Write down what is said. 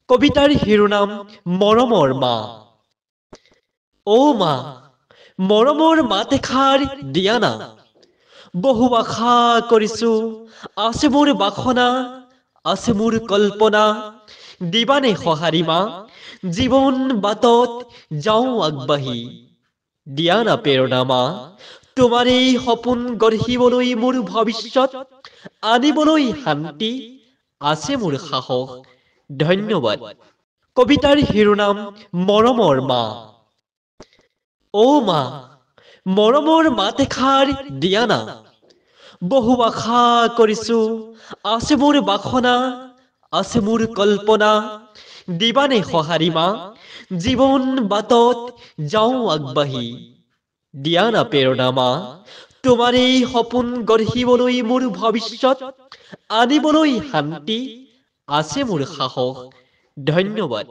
কবিতাৰ শিৰোনাম মৰমৰ মা। অ' মা, মৰমৰ মাত এষাৰ দিয়া না। বহু আশা কৰিছো, আছে মোৰ বাসনা, আছে মোৰ কল্পনা। দিবানে সঁহাৰি মা, জীৱন বাটত যাওঁ আগবাঢ়ি। দিয়া না প্ৰেৰণা মা, তোমাৰ এই সপোন গঢ়িবলৈ মোৰ ভৱিষ্যত, আনিবলৈ শান্তি, আছে মোৰ সাহস। ধন্যবাদ। কবিতাৰ শিৰোনাম মৰমৰ মা। অ' মা, মৰমৰ মাত এষাৰ দিয়া না। বহু আশা কৰিছো, আছে মোৰ বাসনা, আছে মোৰ কল্পনা। দিবানে সঁহাৰি মা, জীৱন বাটত যাওঁ আগবাঢ়ি। দিয়া না প্ৰেৰণা মা, তোমাৰ এই সপোন গঢ়িবলৈ মোৰ ভৱিষ্যত, আনিবলৈ শান্তি, আছে মোৰ সাহস। ধন্যবাদ।